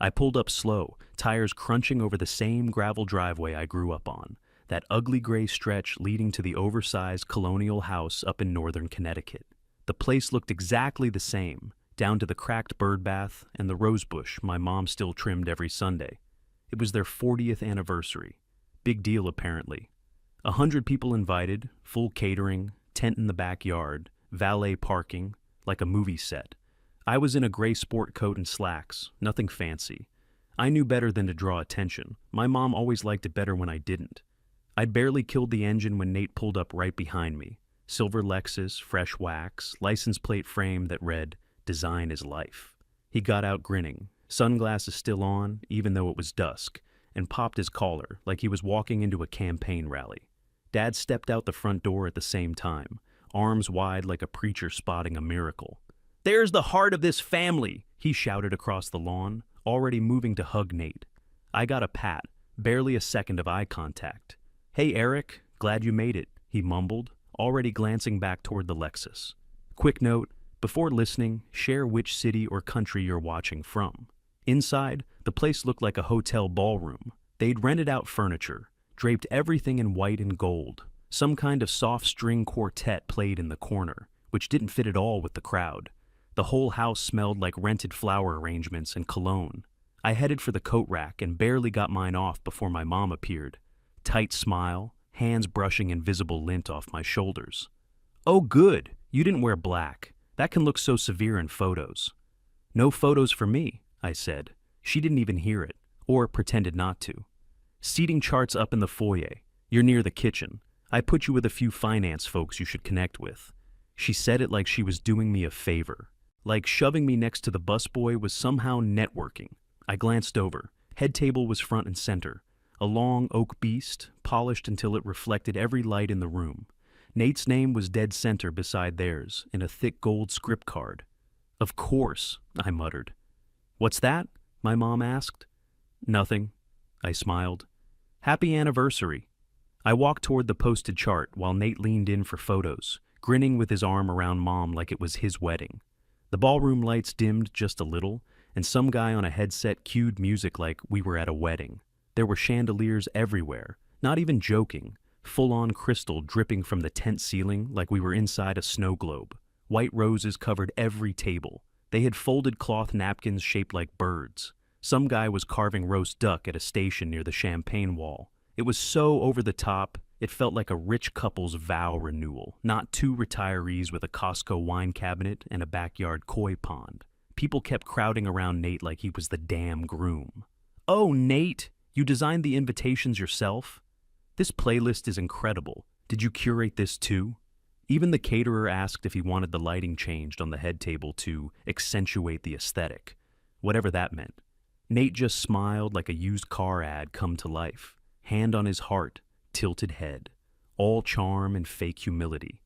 I pulled up slow, tires crunching over the same gravel driveway I grew up on, that ugly gray stretch leading to the oversized colonial house up in northern Connecticut. The place looked exactly the same, down to the cracked bird bath and the rose bush my mom still trimmed every Sunday. It was their 40th anniversary. Big deal, apparently. 100 people invited, full catering, tent in the backyard, valet parking, like a movie set. I was in a gray sport coat and slacks, nothing fancy. I knew better than to draw attention. My mom always liked it better when I didn't. I'd barely killed the engine when Nate pulled up right behind me. Silver Lexus, fresh wax, license plate frame that read, "Design is life." He got out grinning, sunglasses still on, even though it was dusk, and popped his collar like he was walking into a campaign rally. Dad stepped out the front door at the same time, arms wide like a preacher spotting a miracle. "There's the heart of this family," he shouted across the lawn, already moving to hug Nate. I got a pat, barely a second of eye contact. "Hey, Eric, glad you made it," he mumbled, already glancing back toward the Lexus. Quick note, before listening, share which city or country you're watching from. Inside, the place looked like a hotel ballroom. They'd rented out furniture, draped everything in white and gold. Some kind of soft string quartet played in the corner, which didn't fit at all with the crowd. The whole house smelled like rented flower arrangements and cologne. I headed for the coat rack and barely got mine off before my mom appeared. Tight smile, hands brushing invisible lint off my shoulders. "Oh, good, you didn't wear black. That can look so severe in photos." "No photos for me," I said. She didn't even hear it, or pretended not to. "Seating charts up in the foyer. You're near the kitchen. I put you with a few finance folks you should connect with." She said it like she was doing me a favor. Like shoving me next to the busboy was somehow networking. I glanced over. Head table was front and center. A long oak beast, polished until it reflected every light in the room. Nate's name was dead center beside theirs, in a thick gold script card. "Of course," I muttered. "What's that?" my mom asked. "Nothing," I smiled. "Happy anniversary." I walked toward the posted chart while Nate leaned in for photos, grinning with his arm around Mom like it was his wedding. The ballroom lights dimmed just a little, and some guy on a headset cued music like we were at a wedding. There were chandeliers everywhere, not even joking, full-on crystal dripping from the tent ceiling like we were inside a snow globe. White roses covered every table. They had folded cloth napkins shaped like birds. Some guy was carving roast duck at a station near the champagne wall. It was so over the top, it felt like a rich couple's vow renewal, not two retirees with a Costco wine cabinet and a backyard koi pond. People kept crowding around Nate like he was the damn groom. "Oh, Nate, you designed the invitations yourself? This playlist is incredible. Did you curate this too?" Even the caterer asked if he wanted the lighting changed on the head table to accentuate the aesthetic, whatever that meant. Nate just smiled like a used car ad come to life, hand on his heart, tilted head, all charm and fake humility.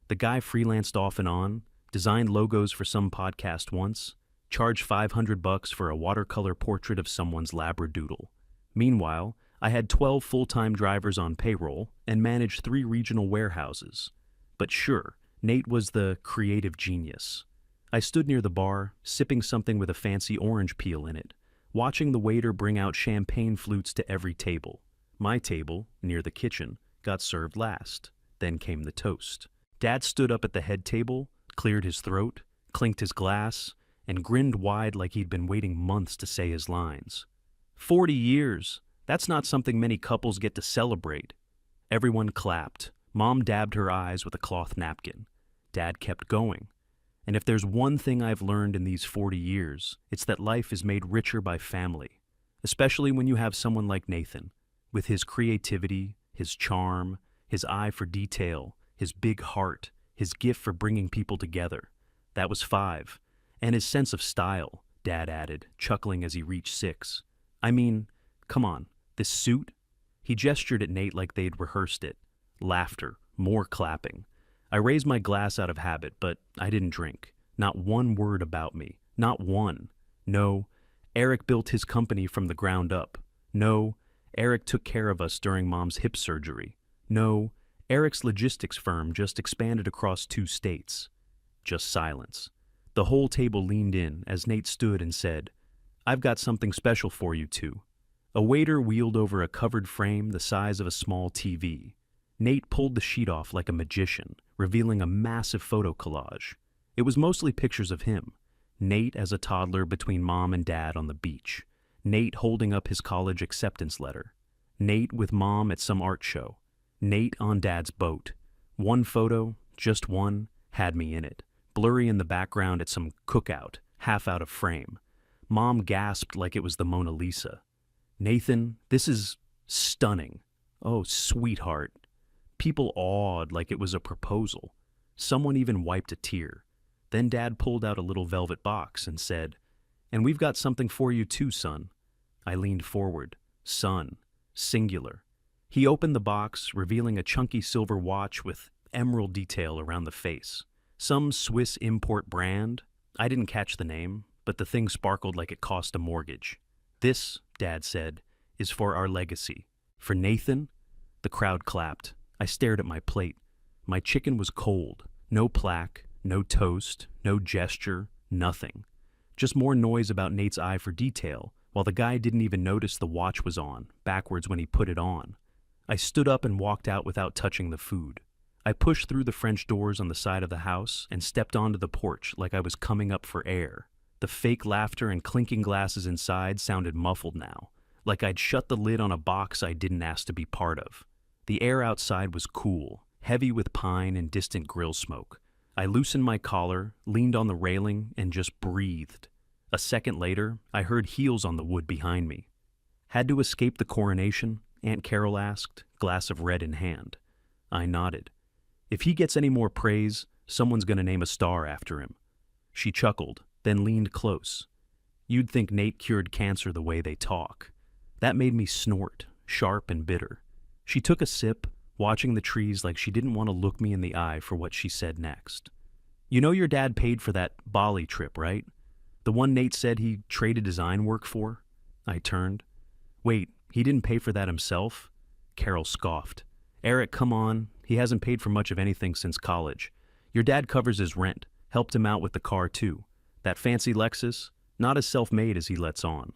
The guy freelanced off and on, designed logos for some podcast once, charged $500 for a watercolor portrait of someone's labradoodle. Meanwhile, I had 12 full-time drivers on payroll and managed 3 regional warehouses. But sure, Nate was the creative genius. I stood near the bar, sipping something with a fancy orange peel in it, watching the waiter bring out champagne flutes to every table. My table, near the kitchen, got served last. Then came the toast. Dad stood up at the head table, cleared his throat, clinked his glass, and grinned wide like he'd been waiting months to say his lines. 40 years! That's not something many couples get to celebrate. Everyone clapped. Mom dabbed her eyes with a cloth napkin. Dad kept going. And if there's one thing I've learned in these 40 years, it's that life is made richer by family, especially when you have someone like Nathan, with his creativity, his charm, his eye for detail, his big heart, his gift for bringing people together. That was 5. And his sense of style, Dad added, chuckling as he reached 6. I mean, come on, this suit? He gestured at Nate like they'd rehearsed it. Laughter, more clapping. I raised my glass out of habit, but I didn't drink. Not one word about me. Not one. No, Eric built his company from the ground up. No, Eric took care of us during Mom's hip surgery. No, Eric's logistics firm just expanded across 2 states. Just silence. The whole table leaned in as Nate stood and said, I've got something special for you two. A waiter wheeled over a covered frame the size of a small TV. Nate pulled the sheet off like a magician, revealing a massive photo collage. It was mostly pictures of him. Nate as a toddler between mom and dad on the beach. Nate holding up his college acceptance letter. Nate with mom at some art show. Nate on dad's boat. One photo, just one, had me in it. Blurry in the background at some cookout, half out of frame. Mom gasped like it was the Mona Lisa. Nathan, this is stunning. Oh, sweetheart. People awed like it was a proposal. Someone even wiped a tear. Then Dad pulled out a little velvet box and said, "And we've got something for you too, son." I leaned forward. Son. Singular. He opened the box, revealing a chunky silver watch with emerald detail around the face. Some Swiss import brand. I didn't catch the name, but the thing sparkled like it cost a mortgage. "This," Dad said, "is for our legacy." "For Nathan?" The crowd clapped. I stared at my plate. My chicken was cold. No plaque, no toast, no gesture, nothing. Just more noise about Nate's eye for detail, while the guy didn't even notice the watch was on, backwards when he put it on. I stood up and walked out without touching the food. I pushed through the French doors on the side of the house and stepped onto the porch like I was coming up for air. The fake laughter and clinking glasses inside sounded muffled now, like I'd shut the lid on a box I didn't ask to be part of. The air outside was cool, heavy with pine and distant grill smoke. I loosened my collar, leaned on the railing, and just breathed. A second later, I heard heels on the wood behind me. "Had to escape the coronation?" Aunt Carol asked, glass of red in hand. I nodded. "If he gets any more praise, someone's gonna name a star after him." She chuckled, then leaned close. "You'd think Nate cured cancer the way they talk." That made me snort, sharp and bitter. She took a sip, watching the trees like she didn't want to look me in the eye for what she said next. "You know your dad paid for that Bali trip, right? The one Nate said he traded design work for?" I turned. "Wait, he didn't pay for that himself?" Carol scoffed. "Eric, come on. He hasn't paid for much of anything since college. Your dad covers his rent, helped him out with the car too. That fancy Lexus, not as self-made as he lets on."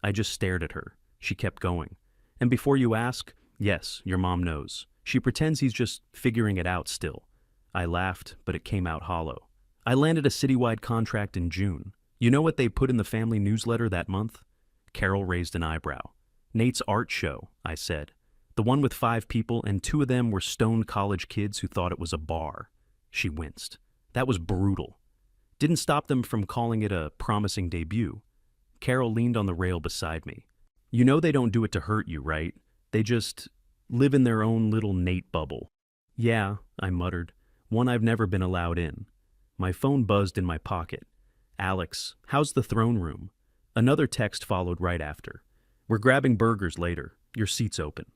I just stared at her. She kept going. "And before you ask, yes, your mom knows. She pretends he's just figuring it out still." I laughed, but it came out hollow. "I landed a citywide contract in June. You know what they put in the family newsletter that month?" Carol raised an eyebrow. "Nate's art show," I said. "The one with 5 people, and 2 of them were stoned college kids who thought it was a bar." She winced. "That was brutal." "Didn't stop them from calling it a promising debut." Carol leaned on the rail beside me. "You know they don't do it to hurt you, right? They just live in their own little Nate bubble." "Yeah," I muttered, "one I've never been allowed in." My phone buzzed in my pocket. "Alex, how's the throne room?" Another text followed right after. "We're grabbing burgers later. Your seat's open."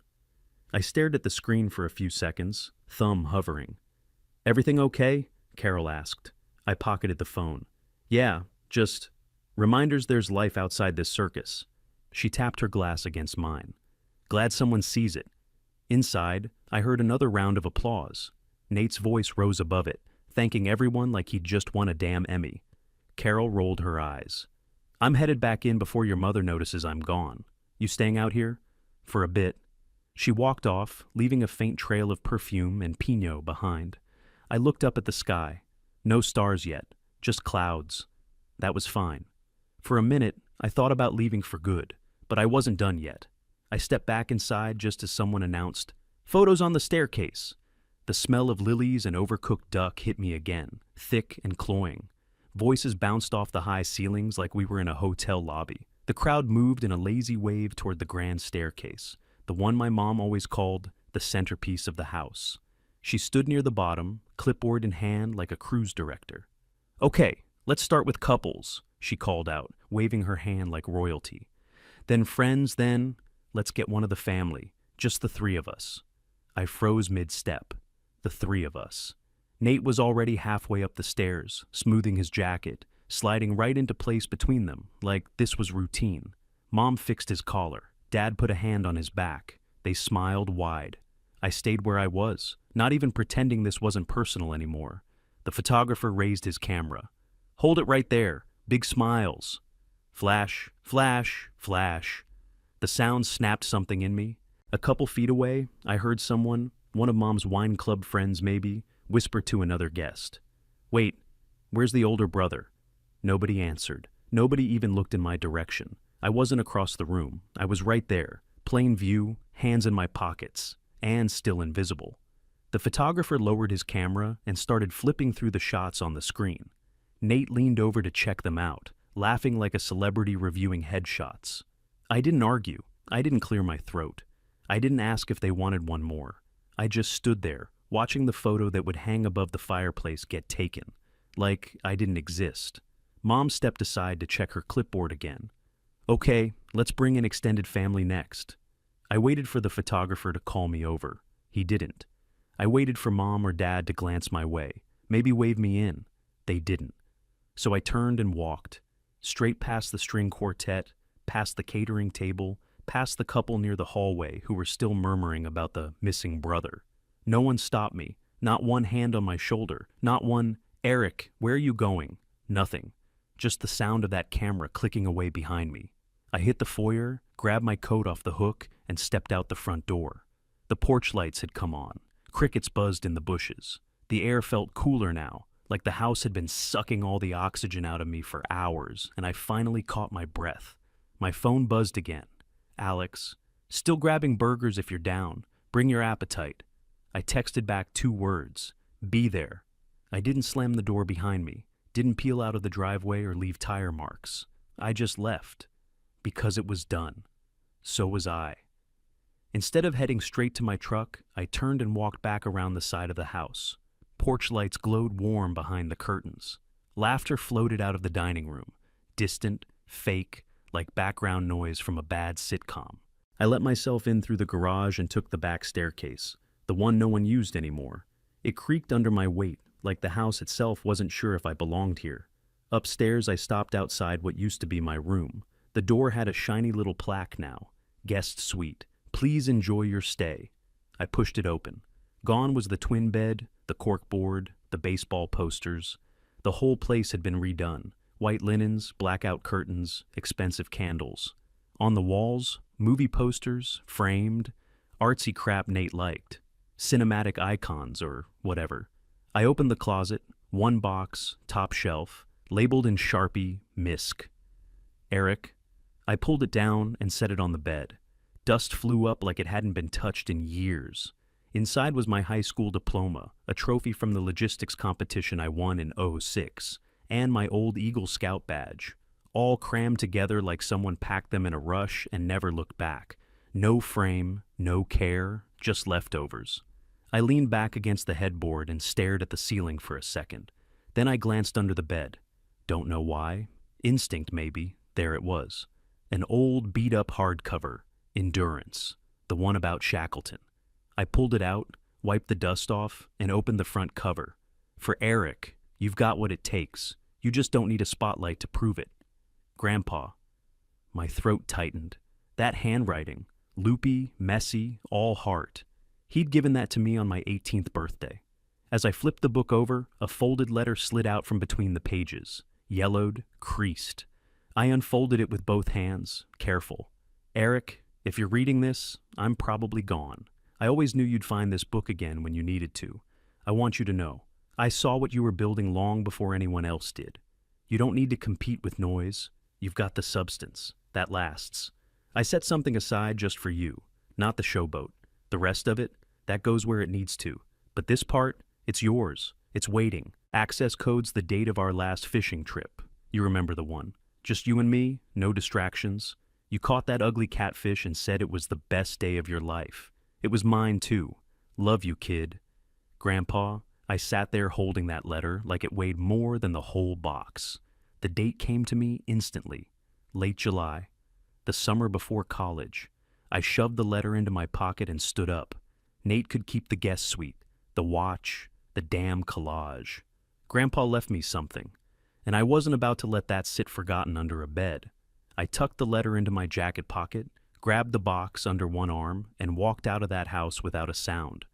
I stared at the screen for a few seconds, thumb hovering. "Everything okay?" Carol asked. I pocketed the phone. "Yeah, just reminders there's life outside this circus." She tapped her glass against mine. "Glad someone sees it." Inside, I heard another round of applause. Nate's voice rose above it, thanking everyone like he'd just won a damn Emmy. Carol rolled her eyes. "I'm headed back in before your mother notices I'm gone. You staying out here?" "For a bit." She walked off, leaving a faint trail of perfume and Pinot behind. I looked up at the sky. No stars yet, just clouds. That was fine. For a minute, I thought about leaving for good, but I wasn't done yet. I stepped back inside just as someone announced, "Photos on the staircase." The smell of lilies and overcooked duck hit me again, thick and cloying. Voices bounced off the high ceilings like we were in a hotel lobby. The crowd moved in a lazy wave toward the grand staircase, the one my mom always called the centerpiece of the house. She stood near the bottom, clipboard in hand like a cruise director. "Okay, let's start with couples," she called out, waving her hand like royalty. "Then friends, then let's get one of the family, just the 3 of us." I froze mid-step. The 3 of us. Nate was already halfway up the stairs, smoothing his jacket, sliding right into place between them, like this was routine. Mom fixed his collar. Dad put a hand on his back. They smiled wide. I stayed where I was, not even pretending this wasn't personal anymore. The photographer raised his camera. "Hold it right there. Big smiles." Flash, flash, flash. The sound snapped something in me. A couple feet away, I heard someone, one of Mom's wine club friends maybe, whisper to another guest. Wait, where's the older brother? Nobody answered. Nobody even looked in my direction. I wasn't across the room. I was right there, plain view, hands in my pockets, and still invisible. The photographer lowered his camera and started flipping through the shots on the screen. Nate leaned over to check them out, laughing like a celebrity reviewing headshots. I didn't argue. I didn't clear my throat. I didn't ask if they wanted one more. I just stood there, watching the photo that would hang above the fireplace get taken, like I didn't exist. Mom stepped aside to check her clipboard again. Okay, let's bring in extended family next. I waited for the photographer to call me over. He didn't. I waited for Mom or Dad to glance my way, maybe wave me in. They didn't. So I turned and walked, straight past the string quartet, past the catering table, past the couple near the hallway who were still murmuring about the missing brother. No one stopped me, not one hand on my shoulder, not one, "Eric, where are you going?" Nothing. Just the sound of that camera clicking away behind me. I hit the foyer, grabbed my coat off the hook, and stepped out the front door. The porch lights had come on. Crickets buzzed in the bushes. The air felt cooler now, like the house had been sucking all the oxygen out of me for hours, and I finally caught my breath. My phone buzzed again. Alex, still grabbing burgers if you're down. Bring your appetite. I texted back 2 words. Be there. I didn't slam the door behind me, didn't peel out of the driveway or leave tire marks. I just left. Because it was done. So was I. Instead of heading straight to my truck, I turned and walked back around the side of the house. Porch lights glowed warm behind the curtains. Laughter floated out of the dining room, distant, fake, like background noise from a bad sitcom. I let myself in through the garage and took the back staircase, the one no one used anymore. It creaked under my weight, like the house itself wasn't sure if I belonged here. Upstairs, I stopped outside what used to be my room. The door had a shiny little plaque now. Guest suite. Please enjoy your stay. I pushed it open. Gone was the twin bed, the corkboard, the baseball posters. The whole place had been redone. White linens, blackout curtains, expensive candles. On the walls, movie posters, framed, artsy crap Nate liked. Cinematic icons or whatever. I opened the closet, one box, top shelf, labeled in Sharpie, Misk. Eric. I pulled it down and set it on the bed. Dust flew up like it hadn't been touched in years. Inside was my high school diploma, a trophy from the logistics competition I won in '06, and my old Eagle Scout badge, all crammed together like someone packed them in a rush and never looked back. No frame, no care, just leftovers. I leaned back against the headboard and stared at the ceiling for a second. Then I glanced under the bed. Don't know why. Instinct, maybe. There it was. An old, beat-up hardcover, Endurance, the one about Shackleton. I pulled it out, wiped the dust off, and opened the front cover. For Eric, you've got what it takes. You just don't need a spotlight to prove it. Grandpa. My throat tightened. That handwriting, loopy, messy, all heart. He'd given that to me on my 18th birthday. As I flipped the book over, a folded letter slid out from between the pages, yellowed, creased. I unfolded it with both hands, careful. Eric, if you're reading this, I'm probably gone. I always knew you'd find this book again when you needed to. I want you to know, I saw what you were building long before anyone else did. You don't need to compete with noise. You've got the substance. That lasts. I set something aside just for you, not the showboat. The rest of it, that goes where it needs to. But this part, it's yours. It's waiting. Access code's the date of our last fishing trip. You remember the one. Just you and me, no distractions. You caught that ugly catfish and said it was the best day of your life. It was mine too. Love you, kid. Grandpa, I sat there holding that letter like it weighed more than the whole box. The date came to me instantly. Late July. The summer before college. I shoved the letter into my pocket and stood up. Nate could keep the guest suite, the watch, the damn collage. Grandpa left me something, and I wasn't about to let that sit forgotten under a bed. I tucked the letter into my jacket pocket, grabbed the box under one arm, and walked out of that house without a sound.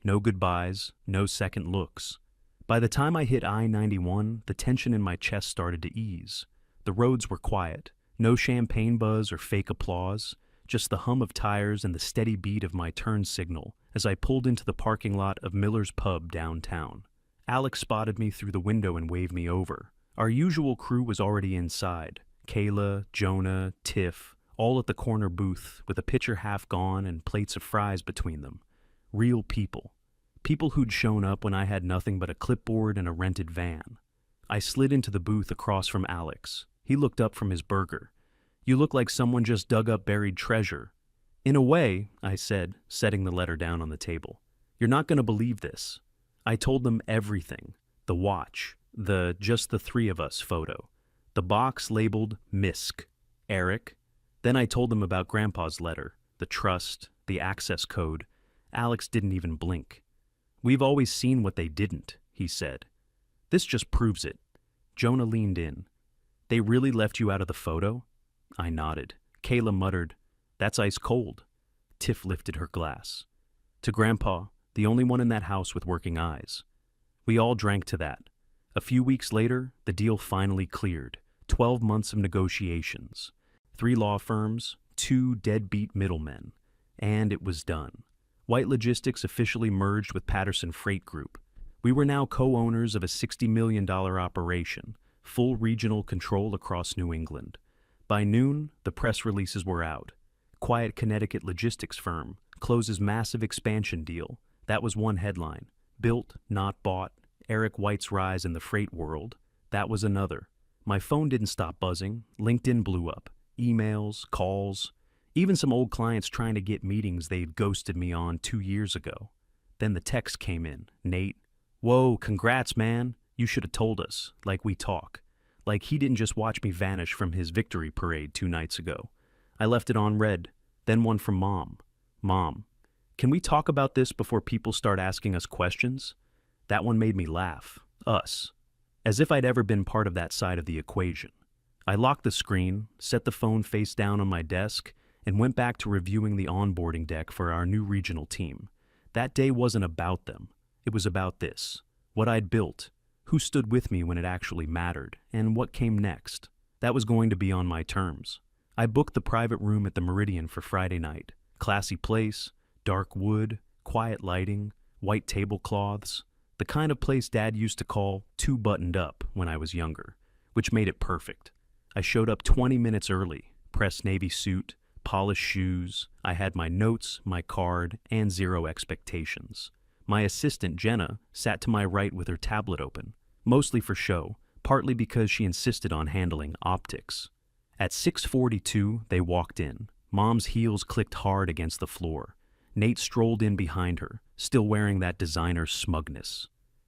No goodbyes, no second looks. By the time I hit I-91, the tension in my chest started to ease. The roads were quiet. No champagne buzz or fake applause, just the hum of tires and the steady beat of my turn signal as I pulled into the parking lot of Miller's Pub downtown. Alex spotted me through the window and waved me over. Our usual crew was already inside. Kayla, Jonah, Tiff, all at the corner booth with a pitcher half gone and plates of fries between them. Real people. People who'd shown up when I had nothing but a clipboard and a rented van. I slid into the booth across from Alex. He looked up from his burger. "You look like someone just dug up buried treasure." "In a way," I said, setting the letter down on the table. "You're not going to believe this." I told them everything. The watch, the just the three of us photo, the box labeled Misk, Eric. Then I told them about Grandpa's letter, the trust, the access code. Alex didn't even blink. "We've always seen what they didn't," he said. "This just proves it." Jonah leaned in. "They really left you out of the photo?" I nodded. Kayla muttered, "That's ice cold." Tiff lifted her glass. "To Grandpa, the only one in that house with working eyes." We all drank to that. A few weeks later, the deal finally cleared. 12 months of negotiations. 3 law firms, 2 deadbeat middlemen. And it was done. White Logistics officially merged with Patterson Freight Group. We were now co-owners of a $60 million operation, full regional control across New England. By noon, the press releases were out. Quiet Connecticut logistics firm closes massive expansion deal. That was one headline. Built, not bought. Eric White's rise in the freight world. That was another. My phone didn't stop buzzing. LinkedIn blew up. Emails, calls, even some old clients trying to get meetings they'd ghosted me on 2 years ago. Then the text came in. "Nate, whoa, congrats, man. You should have told us, like we talk." Like he didn't just watch me vanish from his victory parade 2 nights ago. I left it on read. Then one from Mom. "Mom, can we talk about this before people start asking us questions?" That one made me laugh. Us. As if I'd ever been part of that side of the equation. I locked the screen, set the phone face down on my desk, and went back to reviewing the onboarding deck for our new regional team. That day wasn't about them. It was about this. What I'd built, who stood with me when it actually mattered, and what came next. That was going to be on my terms. I booked the private room at the Meridian for Friday night. Classy place, dark wood, quiet lighting, white tablecloths. The kind of place Dad used to call too buttoned up when I was younger, which made it perfect. I showed up 20 minutes early, pressed navy suit, polished shoes. I had my notes, my card, and 0 expectations. My assistant, Jenna, sat to my right with her tablet open, mostly for show, partly because she insisted on handling optics. At 6:42, they walked in. Mom's heels clicked hard against the floor. Nate strolled in behind her, still wearing that designer smugness.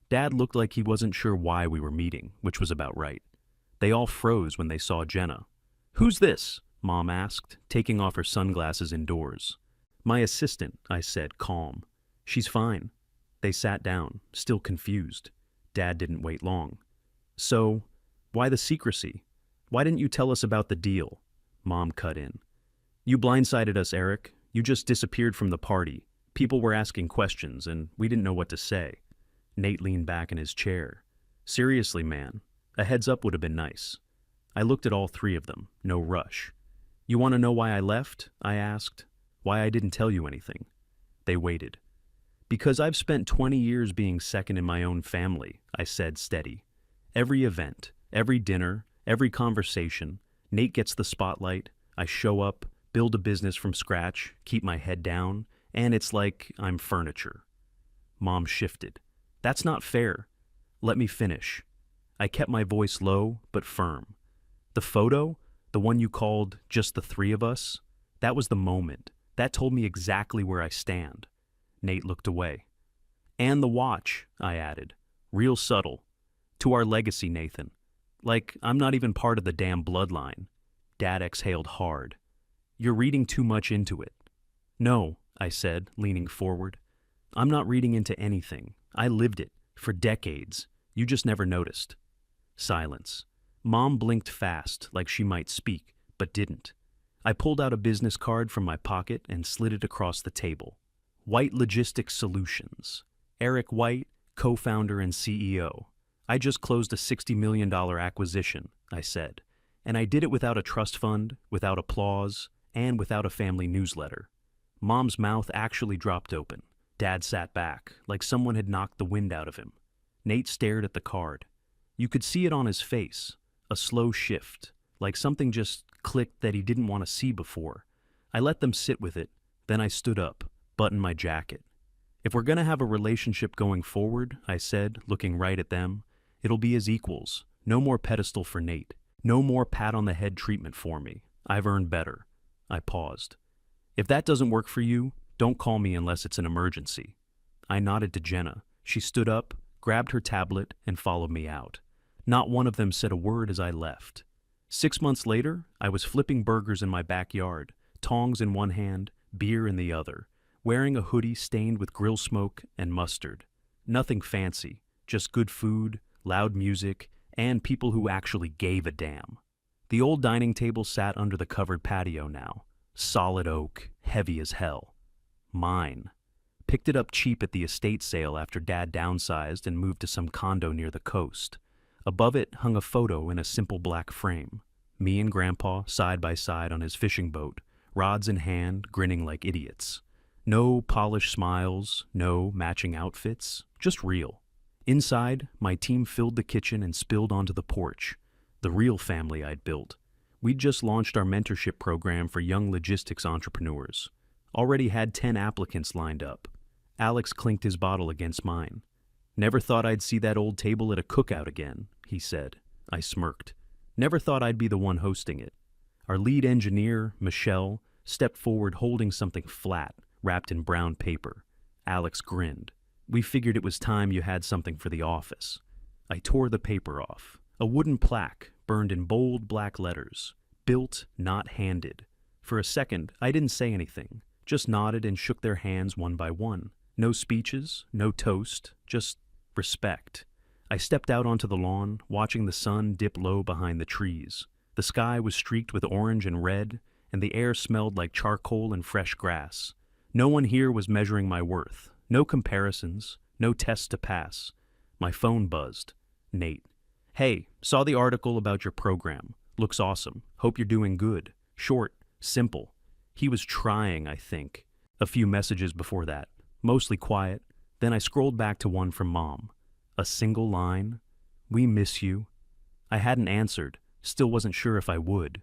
Dad looked like he wasn't sure why we were meeting, which was about right. They all froze when they saw Jenna. "Who's this?" Mom asked, taking off her sunglasses indoors. "My assistant," I said, calm. "She's fine." They sat down, still confused. Dad didn't wait long. "So, why the secrecy? Why didn't you tell us about the deal?" Mom cut in. "You blindsided us, Eric. You just disappeared from the party. People were asking questions, and we didn't know what to say." Nate leaned back in his chair. "Seriously, man, a heads up would have been nice." I looked at all 3 of them, no rush. "You want to know why I left?" I asked. "Why I didn't tell you anything?" They waited. "Because I've spent 20 years being second in my own family," I said, steady. "Every event, every dinner, every conversation, Nate gets the spotlight. I show up, build a business from scratch, keep my head down, and it's like I'm furniture." Mom shifted. "That's not fair." "Let me finish." I kept my voice low, but firm. "The photo, the one you called just the 3 of us, that was the moment. That told me exactly where I stand." Nate looked away. "And the watch," I added. "Real subtle. To our legacy, Nathan. Like, I'm not even part of the damn bloodline." Dad exhaled hard. "You're reading too much into it." "No," I said, leaning forward. "I'm not reading into anything. I lived it. For decades. You just never noticed." Silence. Mom blinked fast, like she might speak, but didn't. I pulled out a business card from my pocket and slid it across the table. White Logistics Solutions. Eric White, co-founder and CEO. I just closed a $60 million acquisition, I said. And I did it without a trust fund, without applause, and without a family newsletter. Mom's mouth actually dropped open. Dad sat back, like someone had knocked the wind out of him. Nate stared at the card. You could see it on his face, a slow shift, like something just clicked that he didn't want to see before. I let them sit with it, then I stood up, buttoned my jacket. If we're going to have a relationship going forward, I said, looking right at them, it'll be as equals. No more pedestal for Nate. No more pat on the head treatment for me. I've earned better. I paused. If that doesn't work for you, don't call me unless it's an emergency. I nodded to Jenna. She stood up, grabbed her tablet, and followed me out. Not one of them said a word as I left. 6 months later, I was flipping burgers in my backyard, tongs in one hand, beer in the other, wearing a hoodie stained with grill smoke and mustard. Nothing fancy, just good food, loud music, and people who actually gave a damn. The old dining table sat under the covered patio now, solid oak, heavy as hell. Mine. Picked it up cheap at the estate sale after Dad downsized and moved to some condo near the coast. Above it hung a photo in a simple black frame. Me and Grandpa side by side on his fishing boat, rods in hand, grinning like idiots. No polished smiles, no matching outfits, just real. Inside, my team filled the kitchen and spilled onto the porch. The real family I'd built. We'd just launched our mentorship program for young logistics entrepreneurs. Already had 10 applicants lined up. Alex clinked his bottle against mine. Never thought I'd see that old table at a cookout again, he said. I smirked. Never thought I'd be the one hosting it. Our lead engineer, Michelle, stepped forward holding something flat, wrapped in brown paper. Alex grinned. We figured it was time you had something for the office. I tore the paper off. A wooden plaque, burned in bold black letters. Built, not handed. For a second, I didn't say anything, just nodded and shook their hands one by one. No speeches, no toast, just respect. I stepped out onto the lawn, watching the sun dip low behind the trees. The sky was streaked with orange and red, and the air smelled like charcoal and fresh grass. No one here was measuring my worth. No comparisons, no tests to pass. My phone buzzed. Nate. Hey, saw the article about your program. Looks awesome. Hope you're doing good. Short, simple. He was trying, I think. A few messages before that. Mostly quiet. Then I scrolled back to one from Mom. A single line. We miss you. I hadn't answered. Still wasn't sure if I would.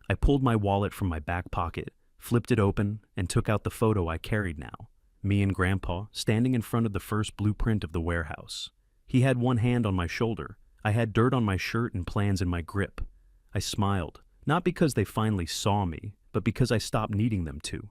I pulled my wallet from my back pocket, flipped it open, and took out the photo I carried now. Me and Grandpa standing in front of the first blueprint of the warehouse. He had one hand on my shoulder. I had dirt on my shirt and plans in my grip. I smiled, not because they finally saw me, but because I stopped needing them to.